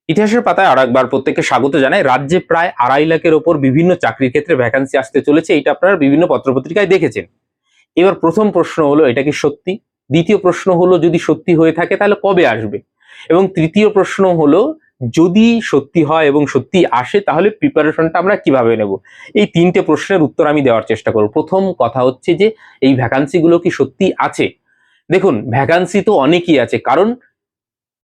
ইতিহাসের পাতায় আর একবার প্রত্যেককে স্বাগত জানাই। রাজ্যে প্রায় 2.5 লাখের ওপর বিভিন্ন চাকরির ক্ষেত্রে ভ্যাকান্সি আসতে চলেছে, এটা আপনারা বিভিন্ন পত্রপত্রিকায় দেখেছেন। এবার প্রথম প্রশ্ন হলো, এটা কি সত্যি? দ্বিতীয় প্রশ্ন হলো, যদি সত্যি হয়ে থাকে তাহলে কবে আসবে? এবং তৃতীয় প্রশ্ন হলো, যদি সত্যি হয় এবং সত্যি আসে তাহলে প্রিপারেশনটা আমরা কিভাবে নেব? এই তিনটে প্রশ্নের উত্তর আমি দেওয়ার চেষ্টা করব। প্রথম কথা হচ্ছে যে, এই ভ্যাকান্সিগুলো কি সত্যি আছে? দেখুন, ভ্যাকান্সি তো অনেকই আছে, কারণ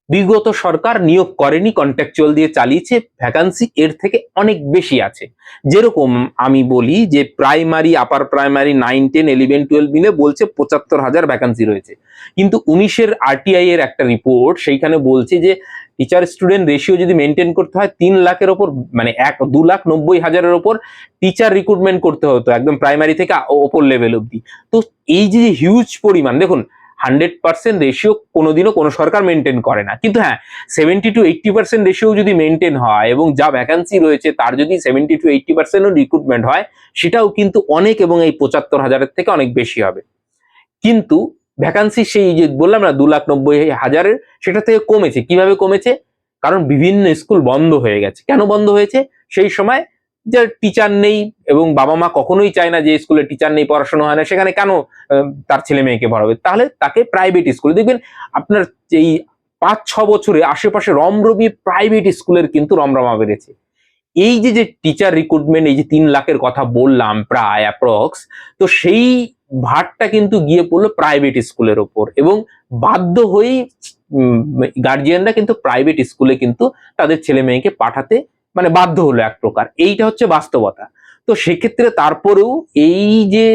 বিগত সরকার নিয়োগ করেনি, কন্ট্রাকচুয়াল দিয়ে চালিয়েছে। ভ্যাকান্সি এর থেকে অনেক বেশি আছে। যেরকম আমি বলি যে প্রাইমারি, আপার প্রাইমারি 9, 10, 11, 12 মিলে বলছে 75,000 ভ্যাকান্সি রয়েছে, কিন্তু 19-এর আরটিআই এর একটা রিপোর্ট সেইখানে বলছে যে টিচার স্টুডেন্ট রেশিও যদি মেনটেন করতে হয় 3 লাখের ওপর, মানে 2,90,000-এর ওপর টিচার রিক্রুটমেন্ট করতে হতো, একদম প্রাইমারি থেকে ওপর লেভেল অব্দি। তো এই যে হিউজ পরিমাণ, দেখুন 100% রেশিও কোনোদিনও কোনো সরকার মেনটেন করে না, কিন্তু হ্যাঁ 70-80% রেশিও যদি মেনটেন হয় এবং যা ভ্যাকান্সি রয়েছে তার যদি 70-80%ও রিক্রুটমেন্ট হয়, সেটাও কিন্তু অনেক, এবং এই 75,000-এর থেকে অনেক বেশি হবে। কিন্তু ভ্যাকান্সি সেই যে বললাম না 2,90,000-এর, সেটা থেকে কমেছে। কিভাবে কমেছে? কারণ বিভিন্ন স্কুল বন্ধ হয়ে গেছে। কেন বন্ধ হয়েছে? সেই সময় যে টিচার নেই, এবং বাবা মা কখনোই চায় না যে স্কুলে টিচার নেই, পড়াশোনা হয় না, সেখানে কেন তার ছেলে মেয়েকে পড়াবে? তাহলে তাকে প্রাইভেট স্কুলে দেখবেন। আপনার এই 5-6 বছরে আশেপাশে রমরমি প্রাইভেট স্কুলের কিন্তু রমরমা বেড়েছে। এই যে যে টিচার রিক্রুটমেন্ট, এই যে 3 লাখের কথা বললাম প্রায় অ্যাপ্রক্স, তো সেই ভারটা কিন্তু গিয়ে পড়লো প্রাইভেট স্কুলের ওপর, এবং বাধ্য হয়েই গার্জিয়ানরা কিন্তু প্রাইভেট স্কুলে কিন্তু তাদের ছেলে মেয়েকে পাঠাতে মানে বাধ্য হলো এক প্রকার। এইটা হচ্ছে বাস্তবতা। তো সেক্ষেত্রে তারপরেও এই যে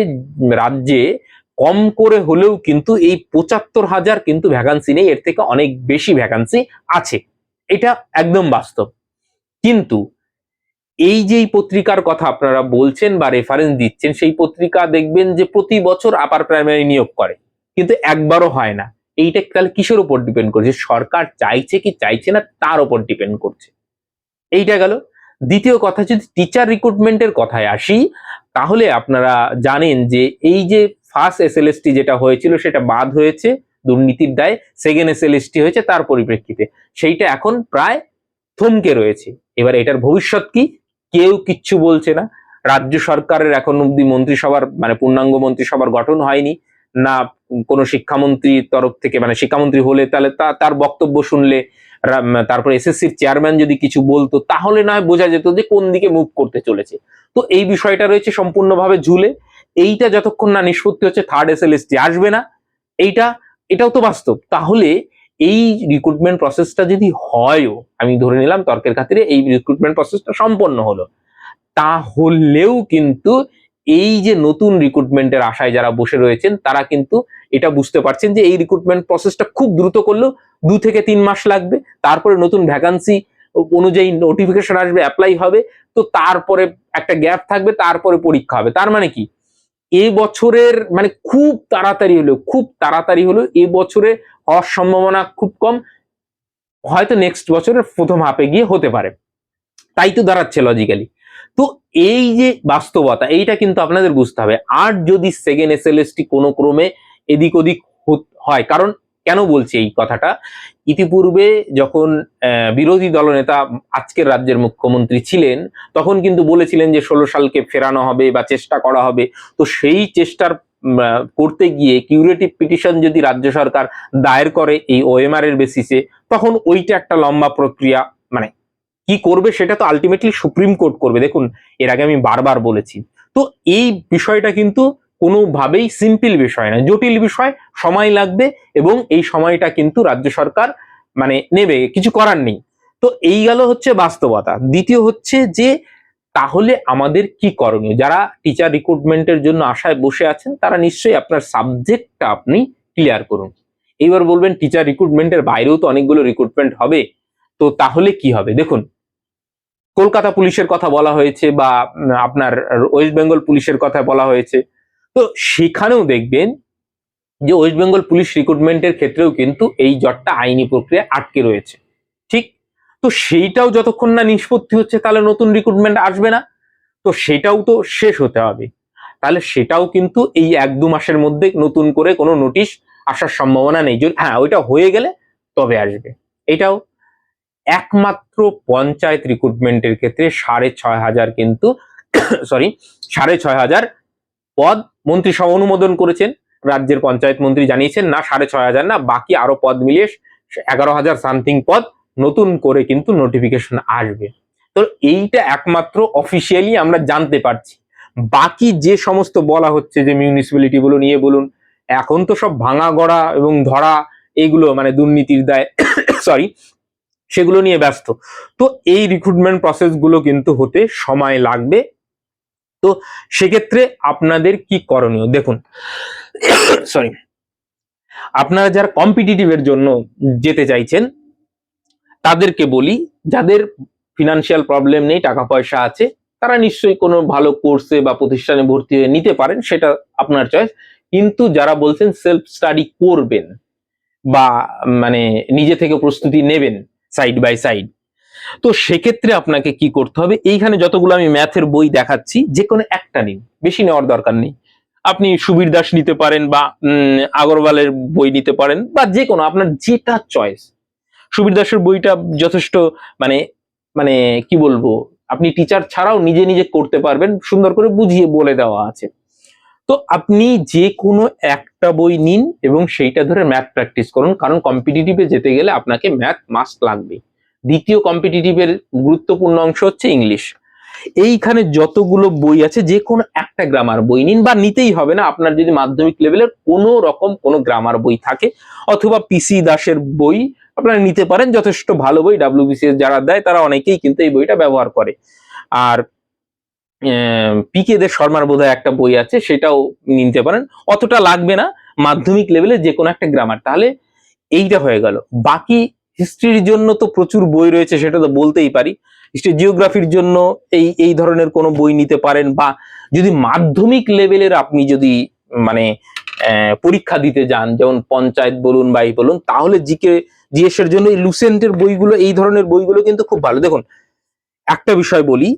রাজ্যে কম করে হলেও কিন্তু এই 75,000 কিন্তু ভ্যাকান্সি নেই, এর থেকে অনেক বেশি ভ্যাকান্সি আছে, এটা একদম বাস্তব। কিন্তু এই যে পত্রিকার কথা আপনারা বলছেন বা রেফারেন্স দিচ্ছেন, সেই পত্রিকা দেখবেন যে প্রতি বছর আপার প্রাইমারি নিয়োগ করে, কিন্তু একবারও হয় না। এইটা তাহলে কিসের উপর ডিপেন্ড করছে? সরকার চাইছে কি চাইছে না তার উপর ডিপেন্ড করছে। এইটা গেল। দ্বিতীয় কথা, যদি টিচার রিক্রুটমেন্টের কথায় আসি, তাহলে আপনারা জানেন যে এই যে ফার্স্ট এসএলএসটি যেটা হয়েছিল সেটা বাদ হয়েছে দুর্নীতির দায়ে, সেকেন্ড এসএলএসটি হয়েছে তার পরিপ্রেক্ষিতে। সেইটা এখন প্রায় থমকে রয়েছে। এবার এটার ভবিষ্যৎ কি? কেউ কিচ্ছু বলছে না। রাজ্য সরকারের এখন অব্দি মন্ত্রিসভার মানে পূর্ণাঙ্গ মন্ত্রিসভার গঠন হয়নি না। কোনো শিক্ষামন্ত্রীর তরফ থেকে, মানে শিক্ষামন্ত্রী হলে তাহলে তার বক্তব্য শুনলে, তারপর এসএসসির চেয়ারম্যান যদি কিছু বলতো তাহলে না হয় বোঝা যেত যে কোন দিকে মুভ করতে চলেছে। তো এই বিষয়টা রয়েছে সম্পূর্ণভাবে ঝুলে। এইটা যতক্ষণ না নিষ্পত্তি হচ্ছে, থার্ড এসএলএসটি আসবে না। এটাও তো বাস্তব। তাহলে এই রিক্রুটমেন্ট প্রসেসটা যদি হয়ও, আমি ধরে নিলাম তর্কের খাতিরে এই রিক্রুটমেন্ট প্রসেসটা সম্পন্ন হলো, তাহলেও কিন্তু এই যে নতুন রিক্রুটমেন্টের আশায় যারা বসে রয়েছেন তারা কিন্তু এটা বুঝতে পারছেন যে এই রিক্রুটমেন্ট প্রসেসটা খুব দ্রুত করলেও 2 থেকে 3 মাস লাগবে, তারপরে নতুন ভ্যাকান্সি অনুযায়ী নোটিফিকেশন আসবে, অ্যাপ্লাই হবে, তো তারপরে একটা গ্যাপ থাকবে, তারপরে পরীক্ষা হবে। তার মানে কি, এ বছরের মানে খুব তাড়াতাড়ি হলেও এ বছরে হওয়ার সম্ভাবনা খুব কম, হয়তো নেক্সট বছরের প্রথম হাফে গিয়ে হতে পারে। তাই তো দাঁড়াচ্ছে লজিক্যালি। তো এই যে বাস্তবতা, এইটা কিন্তু আপনাদের বুঝতে হবে। আর যদি সেকেন্ড এসএলএসটি কোনো ক্রমে এদিক ওদিক হয়, কারণ কেন বলছি এই কথাটা, ইতিপূর্বে যখন বিরোধী দলনেতা আজকের রাজ্যের মুখ্যমন্ত্রী ছিলেন, তখন কিন্তু বলেছিলেন যে 16 সালকে ফেরানো হবে বা চেষ্টা করা হবে। তো সেই চেষ্টার করতে গিয়ে কিউরেটিভ পিটিশন যদি রাজ্য সরকার দায়ের করে এই ওএমআর এর বেসিসে, তখন ওইটা একটা লম্বা প্রক্রিয়া, মানে কি করবে সেটা তো আলটিমেটলি সুপ্রিম কোর্ট করবে। দেখুন, এর আগে আমি বারবার বলেছি। তো এই বিষয়টা কিন্তু কোনোভাবেই সিম্পল বিষয় না, জটিল বিষয়, সময় লাগবে, এবং এই সময়টা কিন্তু রাজ্য সরকার মানে নেবে, কিছু করার নেই। তো এই গেল হচ্ছে বাস্তবতা। দ্বিতীয় হচ্ছে যে, তাহলে আমাদের কি করণীয়? যারা টিচার রিক্রুটমেন্টের জন্য আশায় বসে আছেন তারা নিশ্চয়ই আপনার সাবজেক্টটা আপনি ক্লিয়ার করুন। এইবার বলবেন টিচার রিক্রুটমেন্টের বাইরেও তো অনেকগুলো রিক্রুটমেন্ট হবে, তো তাহলে কি হবে? দেখুন, কলকাতা পুলিশের কথা বলা হয়েছে, বা আপনার ওয়েস্ট বেঙ্গল পুলিশের কথা বলা হয়েছে। তো সেখানেও দেখবেন যে ওয়েস্ট বেঙ্গল পুলিশ রিক্রুটমেন্টের ক্ষেত্রেও কিন্তু এই জটটা আইনি প্রক্রিয়া আটকে রয়েছে। ঠিক? তো সেইটাও যতক্ষণ না নিষ্পত্তি হচ্ছে তাহলে নতুন রিক্রুটমেন্ট আসবে না। তো সেটাও তো শেষ হতে হবে। তাহলে সেটাও কিন্তু এই 1-2 মাসের মধ্যে নতুন করে কোনো নোটিশ আসার সম্ভাবনা নেই। হ্যাঁ, ওইটা হয়ে গেলে তবে আসবে। এটাও একমাত্র পঞ্চায়েত রিক্রুটমেন্টের ক্ষেত্রে 6,500 কিন্তু সরি 6,500 পদ মন্ত্রিসভা অনুমোদন করেছেন। রাজ্যের পঞ্চায়েত মন্ত্রী জানিয়েছেন না 6,500 না, বাকি আরো পদ মিলিয়ে 11,000 সামথিং পদ নতুন করে কিন্তু নোটিফিকেশন আসবে। তো এইটা একমাত্র অফিসিয়ালি আমরা জানতে পারছি। বাকি যে সমস্ত বলা হচ্ছে যে মিউনিসিপ্যালিটি বলুন ইয়ে বলুন, এখন তো সব ভাঙা গড়া এবং ধরা এইগুলো মানে দুর্নীতির দায় সরি সেগুলো নিয়ে ব্যস্ত। তো এই রিক্রুটমেন্ট প্রসেস গুলো কিন্তু হতে সময় লাগবে। তো সেক্ষেত্রে আপনাদের কি করণীয় দেখুন, সরি, আপনারা যারা কম্পিটিটিভের জন্য যেতে চাইছেন তাদেরকে বলি, যাদের ফিনান্সিয়াল প্রবলেম নেই, টাকা পয়সা আছে, তারা নিশ্চয়ই কোনো ভালো কোর্সে বা প্রতিষ্ঠানে ভর্তি হয়ে নিতে পারেন, সেটা আপনার চয়েস। কিন্তু যারা বলছেন সেলফ স্টাডি করবেন বা মানে নিজে থেকে প্রস্তুতি নেবেন সাইড বাই সাইড, তো সেক্ষেত্রে আপনাকে কি করতে হবে, এইখানে যতগুলো আমি ম্যাথের বই দেখাচ্ছি যে কোনো একটা নিন, বেশি নেওয়ার দরকার নেই। আপনি সুবীর দাস নিতে পারেন বা আগরওয়ালের বই নিতে পারেন বা যে কোনো আপনার যেটা চয়েস। সুবীর দাসের বইটা যথেষ্ট মানে মানে কি বলবো, আপনি টিচার ছাড়াও নিজে নিজে করতে পারবেন, সুন্দর করে বুঝিয়ে বলে দেওয়া আছে। তো আপনি যে কোনো একটা বই নিন এবং সেইটা ধরে ম্যাথ প্র্যাকটিস করুন, কারণ কম্পিটিটিভে যেতে গেলে আপনাকে ম্যাথ মাস্ট লাগবে। দ্বিতীয় কম্পিটিটিভের গুরুত্বপূর্ণ অংশ হচ্ছে ইংলিশ। এইখানে যতগুলো বই আছে যে কোনো একটা গ্রামার বই নিন, বা নিতেই হবে না, আপনার যদি মাধ্যমিক লেভেলের কোনো রকম কোনো গ্রামার বই থাকে অথবা পিসি দাসের বই আপনারা নিতে পারেন, যথেষ্ট ভালো বই। ডাব্লিউবিসিএস যারা দেয় তারা অনেকেই কিন্তু এই বইটা ব্যবহার করে। আর পিকে দে শর্মার বোধহয় একটা বই আছে, সেটাও নিতে পারেন, অতটা লাগবে না। মাধ্যমিক লেভেলে যে কোনো একটা গ্রামার, তাহলে এইটা হয়ে গেল। বাকি হিস্ট্রির জন্য তো প্রচুর বই রয়েছে, সেটা তো বলতেই পারি। হিস্ট্রি জিওগ্রাফির জন্য এই ধরনের কোনো বই নিতে পারেন, বা যদি মাধ্যমিক লেভেলের আপনি যদি মানে পরীক্ষা দিতে যান, যেমন পঞ্চায়েত বলুন বা বলুন, তাহলে জিএস এর জন্য এই লুসেন্টের বইগুলো, এই ধরনের বইগুলো কিন্তু খুব ভালো। দেখুন একটা বিষয় বলি,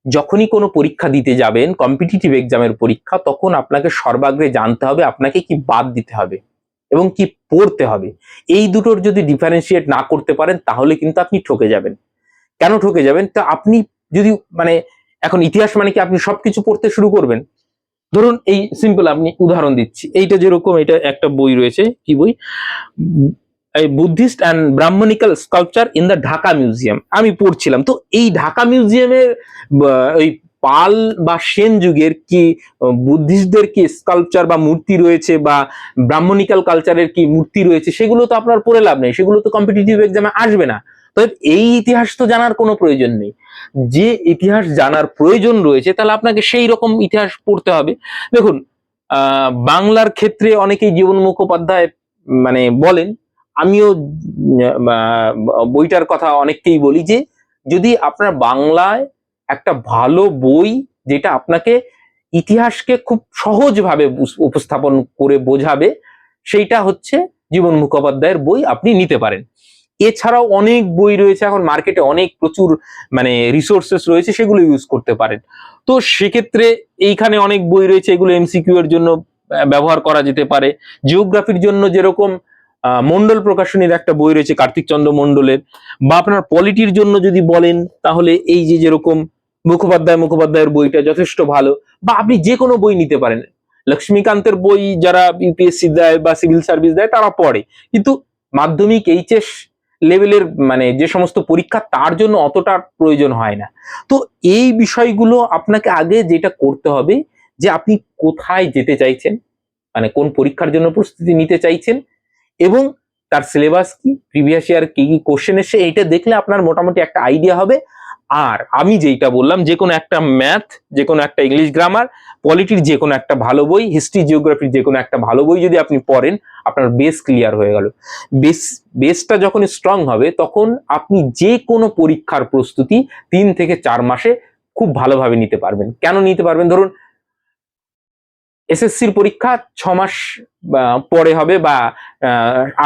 যখনই কোনো পরীক্ষা দিতে যাবেন, কম্পিটিটিভ এক্সামের পরীক্ষা, তখন আপনাকে সর্বাগ্রে জানতে হবে আপনাকে কি বাদ দিতে হবে এবং কি পড়তে হবে। এই দুটোর যদি ডিফারেন্সিয়েট না করতে পারেন তাহলে কিন্তু আপনি ঠকে যাবেন। কেন ঠকে যাবেন? তা আপনি যদি মানে এখন ইতিহাস মানে কি আপনি সবকিছু পড়তে শুরু করবেন? ধরুন এই সিম্পল আপনি উদাহরণ দিচ্ছি, এইটা যেরকম, এটা একটা বই রয়েছে, কি বই, Buddhist and Brahmanical sculpture in the Dhaka museum, আমি পড়ছিলাম। তো এই ঢাকা মিউজিয়ামের ওই পাল বা সেন যুগের কি বুদ্ধিস্টদের কি স্কাল্পচার বা মূর্তি রয়েছে, বা ব্রাহ্মণিক্যাল কালচারের কি মূর্তি রয়েছে, সেগুলো তো আপনার পড়ে লাভ নেই, সেগুলো তো কম্পিটিটিভ এক্সামে আসবে না। তবে এই ইতিহাস তো জানার কোনো প্রয়োজন নেই। যে ইতিহাস জানার প্রয়োজন রয়েছে তাহলে আপনাকে সেই রকম ইতিহাস পড়তে হবে। দেখুন বাংলার ক্ষেত্রে অনেকেই জীবন মুখোপাধ্যায় মানে বলেন, আমিও বইটার কথা অনেককেই বলি, যে যদি আপনার বাংলায় একটা ভালো বই যেটা আপনাকে ইতিহাসকে খুব সহজভাবে উপস্থাপন করে বোঝাবে, সেইটা হচ্ছে জীবন মুখোপাধ্যায়ের বই, আপনি নিতে পারেন। এছাড়াও অনেক বই রয়েছে এখন মার্কেটে, অনেক প্রচুর মানে রিসোর্সেস রয়েছে, সেগুলো ইউজ করতে পারেন। তো সেক্ষেত্রে এইখানে অনেক বই রয়েছে, এগুলো এমসিকিউ এর জন্য ব্যবহার করা যেতে পারে। জিওগ্রাফির জন্য যেরকম মন্ডল প্রকাশনীর একটা বই রয়েছে কার্তিক চন্দ্র মন্ডলের, বা আপনার পলিটির জন্য যদি বলেন তাহলে এই যে যেরকম মুখোপাধ্যায়ের বইটা যথেষ্ট ভালো, বা আপনি যে কোনো বই নিতে পারেন। লক্ষ্মীকান্তের বই যারা ইউপিএসসি দেয় বা সিভিল সার্ভিস দেয় তারা পড়ে, কিন্তু মাধ্যমিক এইচএস লেভেলের মানে যে সমস্ত পরীক্ষা তার জন্য অতটা প্রয়োজন হয় না। তো এই বিষয়গুলো আপনাকে আগে যেটা করতে হবে, যে আপনি কোথায় যেতে চাইছেন, মানে কোন পরীক্ষার জন্য প্রস্তুতি নিতে চাইছেন, এবং তার সিলেবাস কি, প্রিভিয়াস ইয়ার কি কি কোশ্চেন এসে, এইটা দেখলে আপনার মোটামুটি একটা আইডিয়া হবে। আর আমি যেটা বললাম, যে কোনো একটা ম্যাথ, যে কোনো একটা ইংলিশ গ্রামার, পলিটির যে কোনো একটা ভালো বই, হিস্ট্রি জিওগ্রাফির যে কোনো একটা ভালো বই যদি আপনি পড়েন, আপনার বেস ক্লিয়ার হয়ে গেল। বেসটা যখন স্ট্রং হবে তখন আপনি যে কোনো পরীক্ষার প্রস্তুতি 3 থেকে 4 মাসে খুব ভালোভাবে নিতে পারবেন। কেন নিতে পারবেন? ধরুন এসএসসির পরীক্ষা 6 মাস পরে হবে বা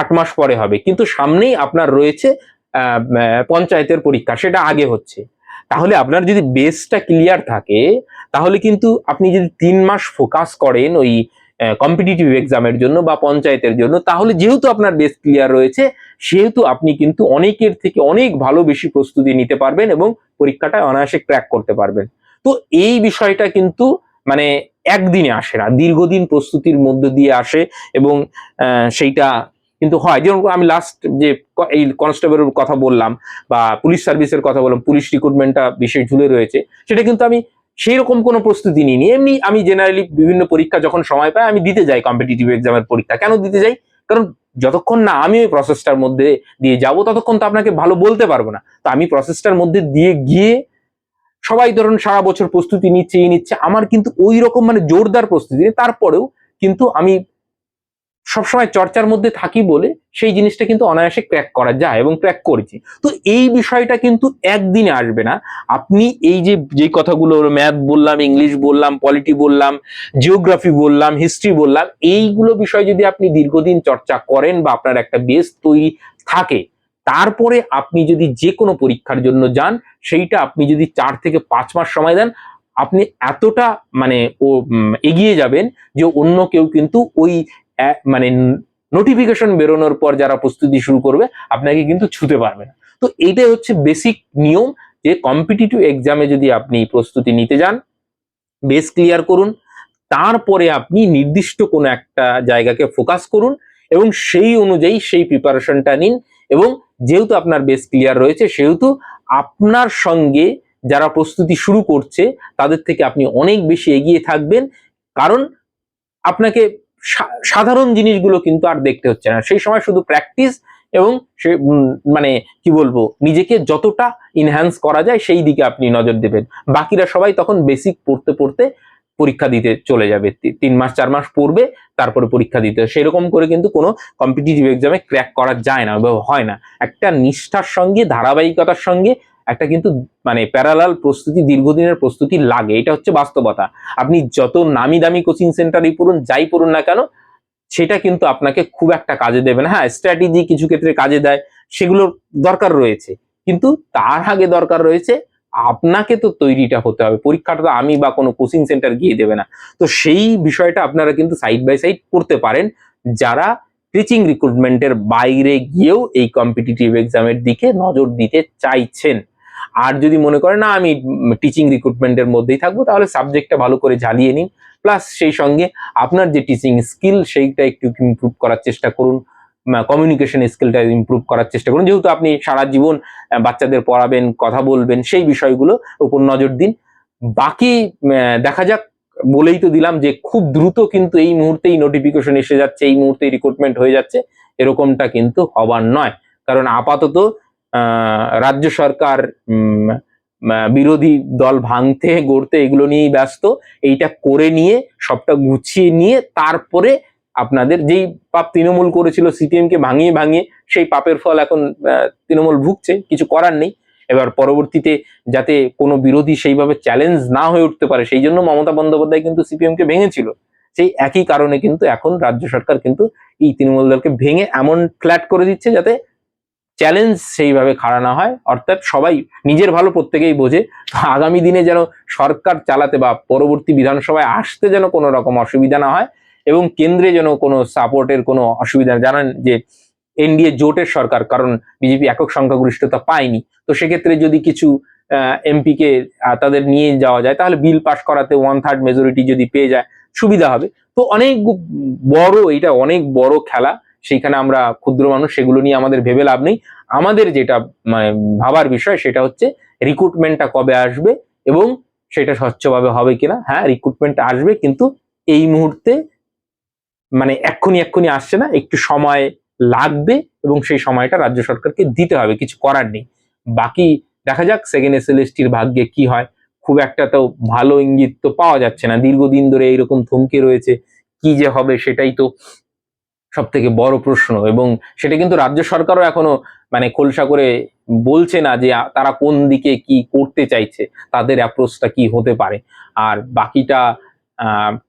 8 মাস পরে হবে, কিন্তু সামনেই আপনার রয়েছে পঞ্চায়েতের পরীক্ষা, সেটা আগে হচ্ছে। তাহলে আপনার যদি বেসটা ক্লিয়ার থাকে, তাহলে কিন্তু আপনি যদি 3 মাস ফোকাস করেন ওই কম্পিটিটিভ এক্সামের জন্য বা পঞ্চায়েতের জন্য, তাহলে যেহেতু আপনার বেস ক্লিয়ার রয়েছে সেহেতু আপনি কিন্তু অনেকের থেকে অনেক ভালো বেশি প্রস্তুতি নিতে পারবেন এবং পরীক্ষাটা অনায়াসে ক্র্যাক করতে পারবেন। তো এই বিষয়টা কিন্তু মানে একদিনে আসে না, দীর্ঘদিন প্রস্তুতির মধ্য দিয়ে আসে এবং সেইটা কিন্তু হয়। যেমন আমি লাস্ট যে এই কনস্টেবলের কথা বললাম বা পুলিশ সার্ভিসের কথা বললাম, পুলিশ রিক্রুটমেন্টটা বিশেষ ঝুলে রয়েছে, সেটা কিন্তু আমি সেই রকম কোনো প্রস্তুতি নিইনি। এমনি আমি জেনারেলি বিভিন্ন পরীক্ষা যখন সময় পাই আমি দিতে যাই কম্পিটিটিভ এক্সামের পরীক্ষা। কেন দিতে যাই? কারণ যতক্ষণ না আমি ওই প্রসেসটার মধ্যে দিয়ে যাব ততক্ষণ তো আপনাকে ভালো বলতে পারবো না। তো আমি প্রসেসটার মধ্যে দিয়ে গিয়ে, সবাই ধরুন সারা বছর প্রস্তুতি নিচ্ছে আমার কিন্তু ওই রকম মানে জোরদার প্রস্তুতি নেই, তারপরেও কিন্তু আমি সবসময় চর্চার মধ্যে থাকি বলে সেই জিনিসটা কিন্তু অনায়াসে ক্র্যাক করা যায় এবং ক্র্যাক করেছি। তো এই বিষয়টা কিন্তু একদিনে আসবে না। আপনি এই যে কথাগুলো ম্যাথ বললাম, ইংলিশ বললাম, পলিটি বললাম, জিওগ্রাফি বললাম, হিস্ট্রি বললাম, এইগুলো বিষয় যদি আপনি দীর্ঘদিন চর্চা করেন বা আপনার একটা বেস তৈরি থাকে, তারপরে আপনি যদি যে কোনো পরীক্ষার জন্য যান, সেইটা আপনি যদি 4 থেকে 5 মাস সময় দেন, আপনি এতটা মানে এগিয়ে যাবেন যে অন্য কেউ কিন্তু ওই মানে নোটিফিকেশন বেরোনোর পর যারা প্রস্তুতি শুরু করবে আপনাকে কিন্তু ছুতে পারবে না। তো এইটাই হচ্ছে বেসিক নিয়ম, যে কম্পিটিটিভ এক্সামে যদি আপনি প্রস্তুতি নিতে যান, বেস ক্লিয়ার করুন, তারপরে আপনি নির্দিষ্ট কোনো একটা জায়গাকে ফোকাস করুন এবং সেই অনুযায়ী সেই প্রিপারেশনটা নিন। এবং যেহেতু আপনার বেস ক্লিয়ার রয়েছে সেহেতু আপনার সঙ্গে যারা প্রস্তুতি শুরু করছে তাদের থেকে আপনি অনেক বেশি এগিয়ে থাকবেন, কারণ আপনাকে সাধারণ জিনিসগুলো কিন্তু আর দেখতে হচ্ছে না। সেই সময় শুধু প্র্যাকটিস এবং সে মানে কি বলবো, নিজেকে যতটা ইনহ্যান্স করা যায় সেই দিকে আপনি নজর দেবেন। বাকিরা সবাই তখন বেসিক পড়তে পড়তে পরীক্ষা দিতে চলে যাবে, 3 মাস 4 মাস পড়বে তারপরে পরীক্ষা দিতে। সেরকম করে কিন্তু কোনো কম্পিটিটিভ এক্সামে ক্র্যাক করা যায় না বা হয় না। একটা নিষ্ঠার সঙ্গে, ধারাবাহিকতার সঙ্গে একটা কিন্তু মানে প্যারালাল প্রস্তুতি, দীর্ঘদিনের প্রস্তুতি লাগে, এটা হচ্ছে বাস্তবতা। আপনি যত নামি দামি কোচিং সেন্টারই পড়ুন, যাই পড়ুন না কেন, সেটা কিন্তু আপনাকে খুব একটা কাজে দেবে না। হ্যাঁ, স্ট্র্যাটেজি কিছু ক্ষেত্রে কাজে দেয়, সেগুলোর দরকার রয়েছে, কিন্তু তার আগে দরকার রয়েছে আপনাকে তো তৈরিটা হতে হবে। পরীক্ষাটা তো আমি বা কোনো কোচিং সেন্টার গিয়ে দেবে না। তো সেই বিষয়টা আপনারা কিন্তু সাইড বাই সাইড করতে পারেন, যারা টিচিং রিক্রুটমেন্টের বাইরে গিয়েও এই কম্পিটিটিভ এক্সামের দিকে নজর দিতে চাইছেন। আর যদি মনে করেন না আমি টিচিং রিক্রুটমেন্টের মধ্যেই থাকবো, তাহলে সাবজেক্টটা ভালো করে ঝালিয়ে নিন, প্লাস সেই সঙ্গে আপনার যে টিচিং স্কিল সেইটা একটু ইমপ্রুভ করার চেষ্টা করুন, কমিউনিকেশন স্কিলটা ইমপ্রুভ করার চেষ্টা করুন। যেহেতু আপনি সারা জীবন বাচ্চাদের পড়াবেন, কথা বলবেন, সেই বিষয়গুলো উপর নজর দিন। বাকি দেখা যাক। বলেই তো দিলাম যে খুব দ্রুত কিন্তু এই মুহূর্তেই নোটিফিকেশন এসে যাচ্ছে, এই মুহূর্তেই রিক্রুটমেন্ট হয়ে যাচ্ছে, এরকমটা কিন্তু হবার নয়। কারণ আপাতত রাজ্য সরকার বিরোধী দল ভাঙতে গড়তে এগুলো নিয়েই ব্যস্ত। এইটা করে নিয়ে, সবটা গুছিয়ে নিয়ে তারপরে আপনাদের যেই পাপ তৃণমূল করেছিল সিপিএম কে ভাঙিয়ে ভাঙিয়ে, সেই পাপের ফল এখন তৃণমূল ভুগছে, কিছু করার নেই। এবার পরবর্তীতে যাতে কোনো বিরোধী সেইভাবে চ্যালেঞ্জ না হয়ে উঠতে পারে, সেই জন্য মমতা বন্দ্যোপাধ্যায় কিন্তু সিপিএম কে ভেঙেছিল। সেই একই কারণে কিন্তু এখন রাজ্য সরকার কিন্তু এই তৃণমূল দলকে ভেঙে এমন ফ্ল্যাট করে দিচ্ছে যাতে চ্যালেঞ্জ সেইভাবে খাড়া না হয়। অর্থাৎ সবাই নিজের ভালো প্রত্যেকেই বোঝে। আগামী দিনে যেন সরকার চালাতে বা পরবর্তী বিধানসভায় আসতে যেন কোনো রকম অসুবিধা না হয় এবং কেন্দ্রে যেন কোনো সাপোর্টের কোনো অসুবিধা, জানেন যে এনডিএ জোটের সরকার, কারণ বিজেপি একক সংখ্যাগরিষ্ঠতা পায়নি। তো সেক্ষেত্রে যদি কিছু এমপি কে তাদের নিয়ে যাওয়া যায়, তাহলে বিল পাস করাতে 1/3 মেজরিটি যদি পেয়ে যায় সুবিধা হবে। তো অনেক বড়, এটা অনেক বড় খেলা। সেইখানে আমরা ক্ষুদ্র মানুষ, সেগুলো নিয়ে আমাদের ভেবে লাভ নেই। আমাদের যেটা মানে ভাবার বিষয় সেটা হচ্ছে রিক্রুটমেন্টটা কবে আসবে এবং সেটা স্বচ্ছভাবে হবে কিনা। হ্যাঁ, রিক্রুটমেন্ট আসবে, কিন্তু এই মুহূর্তে মানে এক্ষুনি আসছে না, একটু সময় লাগবে এবং সেই সময়টা রাজ্য সরকারকে দিতে হবে, কিছু করার নেই। বাকি দেখা যাক সেকেন্ড এসএলএসটির ভাগ্যে কি হয়। খুব একটা তো ভালো ইঙ্গিত তো পাওয়া যাচ্ছে না, দীর্ঘদিন ধরে এইরকম থমকে রয়েছে। কি যে হবে সেটাই তো সব থেকে বড় প্রশ্ন, এবং সেটা কিন্তু রাজ্য সরকারও এখনো মানে খোলসা করে বলছে না যে তারা কোন দিকে কি করতে চাইছে, তাদের অ্যাপ্রোচটা কি হতে পারে। আর বাকিটা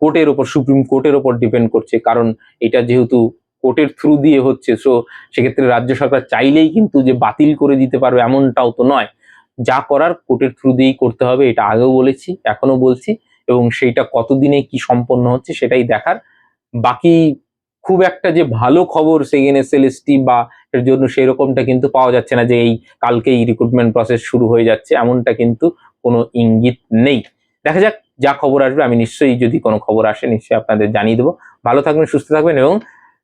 কোর্টের ওপর, সুপ্রিম কোর্টের ওপর ডিপেন্ড করছে, কারণ এটা যেহেতু কোর্টের থ্রু দিয়ে হচ্ছে, সো সেক্ষেত্রে রাজ্য সরকার চাইলেই কিন্তু যে বাতিল করে দিতে পারবে এমনটাও তো নয়। যা করার কোর্টের থ্রু দিয়েই করতে হবে, এটা আগেও বলেছি, এখনো বলছি, এবং সেইটা কতদিনে কি সম্পন্ন হচ্ছে সেটাই দেখার। বাকি খুব একটা যে ভালো খবর সিএনএসএলএসটি বা এর জন্য সেই রকমটা কিন্তু পাওয়া যাচ্ছে না যে এই কালকেই রিক্রুটমেন্ট প্রসেস শুরু হয়ে যাচ্ছে, এমনটা কিন্তু কোনো ইঙ্গিত নেই। দেখা যাক, যা খবর আসবে আমি নিশ্চয়ই, যদি কোনো খবর আসে নিশ্চয়ই আপনাদের জানিয়ে দেবো। ভালো থাকবেন, সুস্থ থাকবেন, এবং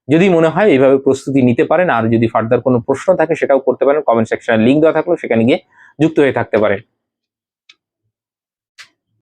যদি মনে হয় এইভাবে প্রস্তুতি নিতে পারেন, আর যদি ফার্দার কোনো প্রশ্ন থাকে সেটাও করতে পারেন, কমেন্ট সেকশনে লিঙ্ক দেওয়া থাকলো সেখানে গিয়ে যুক্ত হয়ে থাকতে পারেন।